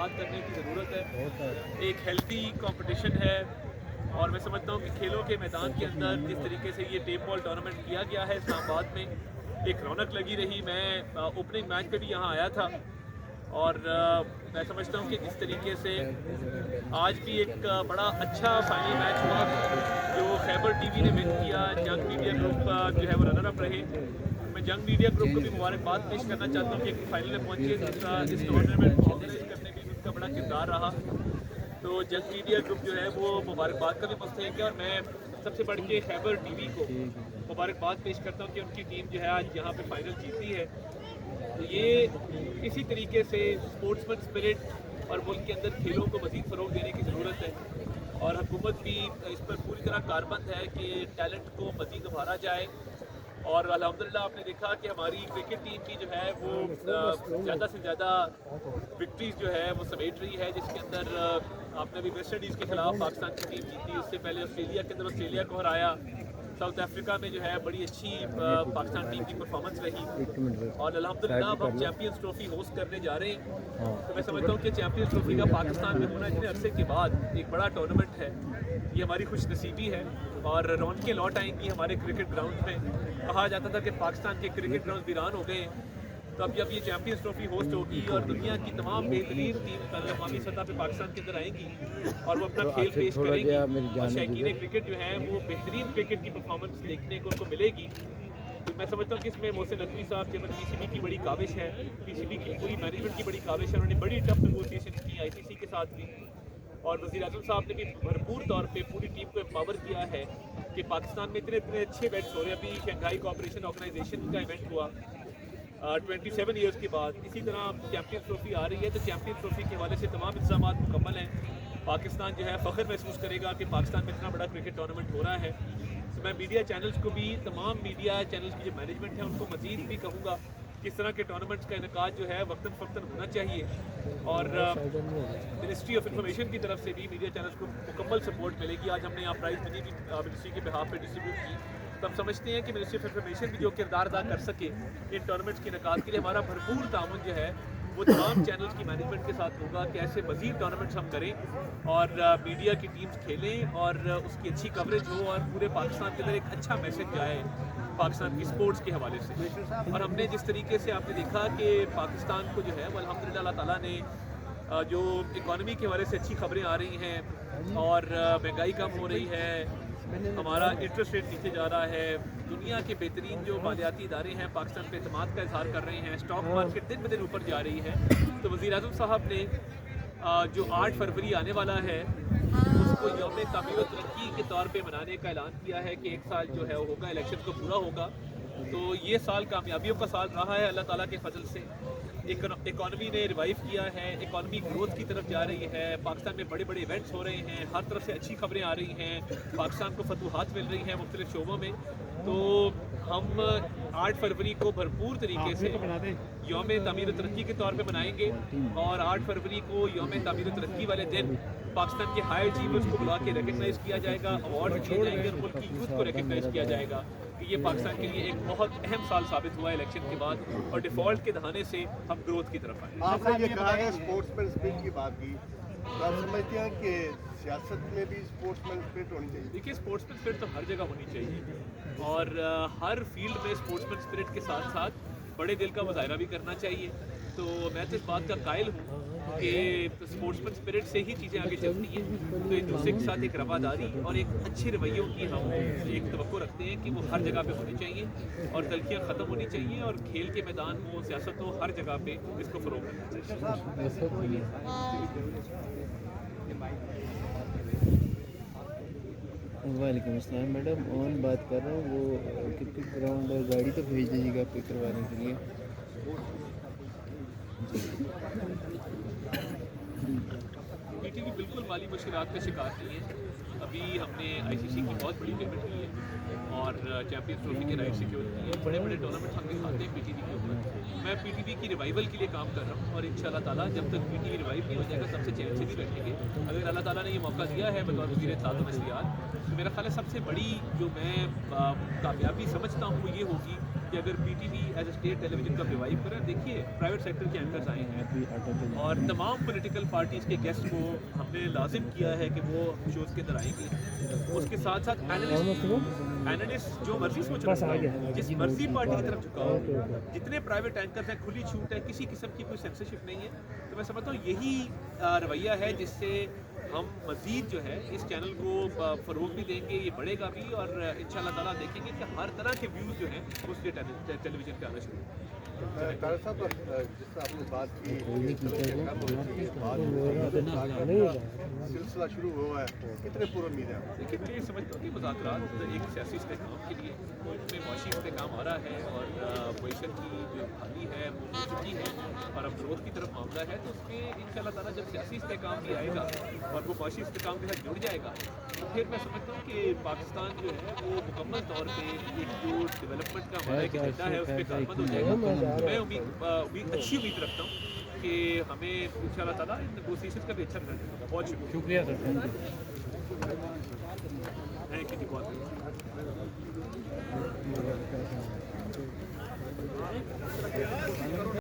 बात करने की ज़रूरत है। एक हेल्दी कंपटीशन है और मैं समझता हूँ कि खेलों के मैदान के अंदर जिस तरीके से ये टेप बॉल टूर्नामेंट किया गया है इस्लामाबाद में, एक रौनक लगी रही। मैं ओपनिंग मैच पे भी यहाँ आया था और मैं समझता हूँ कि जिस तरीके से आज भी एक बड़ा अच्छा फाइनल मैच हुआ जो खैबर टीवी ने विन किया। जंग मीडिया ग्रुप जो है वो रनर अप रहे। मैं जंग मीडिया ग्रुप को भी मुबारकबाद पेश करना चाहता हूँ कि एक फाइनल में पहुँचे। दूसरा, इस टूर्नामेंट को ऑर्गेनाइज करने में भी उनका बड़ा किरदार रहा। तो जंग मीडिया ग्रुप जो है वो मुबारकबाद का भी मुस्तहिक है और मैं सबसे बढ़ के खैबर टीवी को मुबारकबाद पेश करता हूँ कि उनकी टीम जो है आज यहाँ पे फाइनल जीती है। तो ये इसी तरीके से स्पोर्ट्समैन स्पिरिट और मुल्क के अंदर खेलों को मज़ीद फ़रोग़ देने की ज़रूरत है और हुकूमत भी इस पर पूरी तरह कारबंद है कि टैलेंट को मज़ीद उभारा जाए। और अल्हम्दुलिल्लाह आपने देखा कि हमारी क्रिकेट टीम भी जो है वो ज़्यादा से ज़्यादा विक्ट्रीज़ जो है वो समेट रही है, जिसके अंदर आपने भी वेस्ट इंडीज़ के खिलाफ पाकिस्तान की टीम जीती। उससे पहले ऑस्ट्रेलिया के अंदर ऑस्ट्रेलिया को हराया। साउथ अफ्रीका में जो है बड़ी अच्छी पाकिस्तान टीम की परफॉर्मेंस रही और अल्हम्दुलिल्लाह अब हम चैंपियंस ट्रॉफी होस्ट करने जा रहे हैं। तो मैं समझता हूँ कि चैंपियंस ट्रॉफी का पाकिस्तान में होना इतने अरसे के बाद एक बड़ा टूर्नामेंट है, ये हमारी खुशनसीबी है और रौनकें लौट आएंगी हमारे क्रिकेट ग्राउंड में। कहा जाता था कि पाकिस्तान के क्रिकेट ग्राउंड वीरान हो गए, तो अब जब ये चैंपियंस ट्रॉफी होस्ट होगी और दुनिया की तमाम बेहतरीन टीम अक़वामी सतह पे पाकिस्तान के अंदर आएंगी और वो अपना खेल पेश करेंगी और शौकीन क्रिकेट जो है वो बेहतरीन क्रिकेट की परफॉर्मेंस देखने को उनको मिलेगी। तो मैं समझता हूँ कि इसमें मोहसिन नकवी साहब चेयरमैन पीसीबी की बड़ी काविश है, पीसीबी की पूरी मैनेजमेंट की बड़ी काविश है। उन्होंने बड़ी टफ नेगोशिएशन की आईसीसी के साथ भी और वज़ीर आज़म साहब ने भी भरपूर तौर पे पूरी टीम को एम्पावर किया है कि पाकिस्तान में इतने इतने अच्छे इवेंट्स हो रहे हैं। अभी शंघाई कोऑपरेशन ऑर्गेनाइजेशन का इवेंट हुआ 27 ईयर्स के बाद। इसी तरह चैंपियंस ट्रॉफी आ रही है, तो चैंपियंस ट्रॉफी के हवाले से तमाम इंतजाम मुकम्मल हैं। पाकिस्तान जो है फ़ख्र महसूस करेगा कि पाकिस्तान में इतना बड़ा क्रिकेट टूर्नामेंट हो रहा है। तो मैं मीडिया चैनल्स को भी, तमाम मीडिया चैनल्स की जो मैनेजमेंट है उनको मज़ीद भी कहूँगा कि इस तरह के टूर्नामेंट्स का इनेकाद जो है वक्तन फ़क्तन होना चाहिए और मिनिस्ट्री ऑफ इंफॉर्मेशन की तरफ से भी मीडिया चैनल्स को मुकम्मल सपोर्ट मिलेगी। आज हमने यहाँ प्राइज़ मनी भी मिनिस्ट्री के बिहाफ पे डिस्ट्रीब्यूट की। तो हम समझते हैं कि मिनिस्ट्री ऑफ इंफॉर्मेशन भी जो किरदार अदा कर सके इन टूर्नामेंट्स के इनेकाद के लिए, हमारा भरपूर ताउन जो है वो तमाम चैनल्स की मैनेजमेंट के साथ होगा कि ऐसे मज़ीद टूर्नामेंट्स हम करें और मीडिया की टीम्स खेलें और उसकी अच्छी कवरेज हो और पूरे पाकिस्तान के अंदर एक अच्छा मैसेज जाए पाकिस्तान की स्पोर्ट्स के हवाले से। और हमने जिस तरीके से आपने देखा कि पाकिस्तान को जो है वो अल्हम्दुलिल्लाह अल्लाह ताला ने जो इकॉनमी के हवाले से अच्छी खबरें आ रही हैं और महंगाई कम हो रही है, हमारा इंटरेस्ट रेट नीचे जा रहा है, दुनिया के बेहतरीन जो मालियाती इदारे हैं पाकिस्तान पे एतमाद का इजहार कर रहे हैं, स्टॉक मार्केट दिन ब दिन ऊपर जा रही है। तो वज़ीर आज़म साहब ने जो 8 फरवरी आने वाला है उसको यौम तामीर तरक्की के तौर पे मनाने का ऐलान किया है कि एक साल जो है वो होगा, इलेक्शन को पूरा होगा। तो ये साल कामयाबियों का साल रहा है अल्लाह ताला के फजल से। इकॉनमी ने रिवाइव किया है, इकॉनमी ग्रोथ की तरफ जा रही है, पाकिस्तान में बड़े बड़े इवेंट्स हो रहे हैं, हर तरफ से अच्छी खबरें आ रही हैं, पाकिस्तान को फतूहात मिल रही हैं मुख्तलिफ शोबों में। तो हम 8 फरवरी को भरपूर तरीके से यौम तामीर तरक्की के तौर पे मनाएंगे और 8 फरवरी को यौम तामीर तरक्की वाले दिन पाकिस्तान के हाई अचीवर्स को बुला के रिकगनाइज़ किया जाएगा, अवार्ड दिए जाएंगे और मुल्क की यूथ को रिकगनाइज़ किया जाएगा कि ये पाकिस्तान के लिए एक बहुत अहम साल साबित हुआ है इलेक्शन के बाद और डिफ़ॉल्ट के दहाने से हम ग्रोथ की तरफ आए। आपने ये कहा है स्पोर्ट्समैन स्पिरिट की बात की, तो आप समझते हैं कि सियासत में भी स्पोर्ट्समैन स्पिरिट होनी चाहिए? देखिए, स्पोर्ट्समैन स्पिरिट तो हर जगह होनी चाहिए और हर फील्ड में स्पोर्ट्समैन स्पिरिट के साथ साथ बड़े दिल का मुजाहरा भी करना चाहिए। तो मैं तो इस बात का कायल हूँ कि स्पोर्ट्समैन स्पिरिट से ही चीज़ें आगे चलती हैं। तो एक दूसरे के साथ एक रवादारी और एक अच्छे रवैयों की हम एक तवक्को रखते हैं कि वो हर जगह पे होनी चाहिए और तलखियाँ ख़त्म होनी चाहिए और खेल के मैदान हो, सियासत हो, हर जगह पे इसको फ़रोग़ देना चाहिए। वालेकुम अस्सलाम मैडम, ऑन बात कर रहा हूँ। वो क्रिकेट ग्राउंड और गाड़ी तो भेज दीजिएगा पिक करवाने के लिए। पीटीवी बिल्कुल माली मुश्किलात का शिकार नहीं है। अभी हमने आईसीसी की बहुत बड़ी पेमेंट की है और चैंपियंस ट्रॉफी के राइट सिक्योर किए हैं। बड़े बड़े टूर्नामेंट हम दिखाते हैं पीटीवी के ऊपर। मैं पीटीवी की रिवाइवल के लिए काम कर रहा हूँ और इंशाल्लाह ताला जब तक पीटीवी रिवाइव नहीं हो जाएगा तब से चैन से भी बैठेंगे। अगर अल्लाह ताला ने ये मौका दिया है बतौर वज़ीर इत्तेलात व नशरियात, तो मेरा ख्याल है सबसे बड़ी जो मैं कामयाबी समझता हूँ वो ये होगी कि अगर PTV as a state television का रिवाइव करें, देखिए प्राइवेट सेक्टर के एंकर्स आए हैं और तमाम पॉलिटिकल पार्टीज़ के गेस्ट को हमने लाजिम किया है कि वो शोज़ के अंदर आएंगे। उसके साथ साथ एनालिस्ट जो मर्जी सोच रहा है, जिस मर्जी पार्टी की तरफ झुका हो, जितने प्राइवेट एंकर्स हैं, खुली छूट है, किसी किस्म की कोई सेंसरशिप नहीं है। तो मैं समझता हूँ यही रवैया है जिससे हम मज़ीद जो है इस चैनल को फ़रोग भी देंगे, ये बढ़ेगा भी और इंशाल्लाह ताला देखेंगे कि हर तरह के व्यूज़ जो हैं वो स्टेट टेलीविजन पे आना शुरू होंगे। तारा साहब, जिस आपने बात की सिलसिला शुरू हुआ है, कितने पूर्व उम्मीद है? देखिए, मैं ये समझता हूँ कि मुज़ाकरात एक सियासी इस्तेकाम के लिए मुल्क में मुआशी इस्तेकाम आ रहा है और पोजीशन की जो खाली है वो हो चुकी है और अब ग्रोथ की तरफ मामला है, तो उसमें इंशाल्लाह ताला जब सियासी इस्तेकाम भी आएगा और वो मुआशी इस्तेकाम के साथ जुड़ जाएगा, तो फिर मैं समझता हूँ कि पाकिस्तान जो है वो मुकम्मल तौर पर एक जो डेवलपमेंट का हमारा एक एजेंडा है उस पर कारबंद हो जाएगा। मैं अच्छी उम्मीद रखता हूँ कि हमें इंशाल्लाह ताला इन नेगोशिएशन का भी अच्छा रिजल्ट मिलेगा। बहुत शुक्रिया सर। Thank you.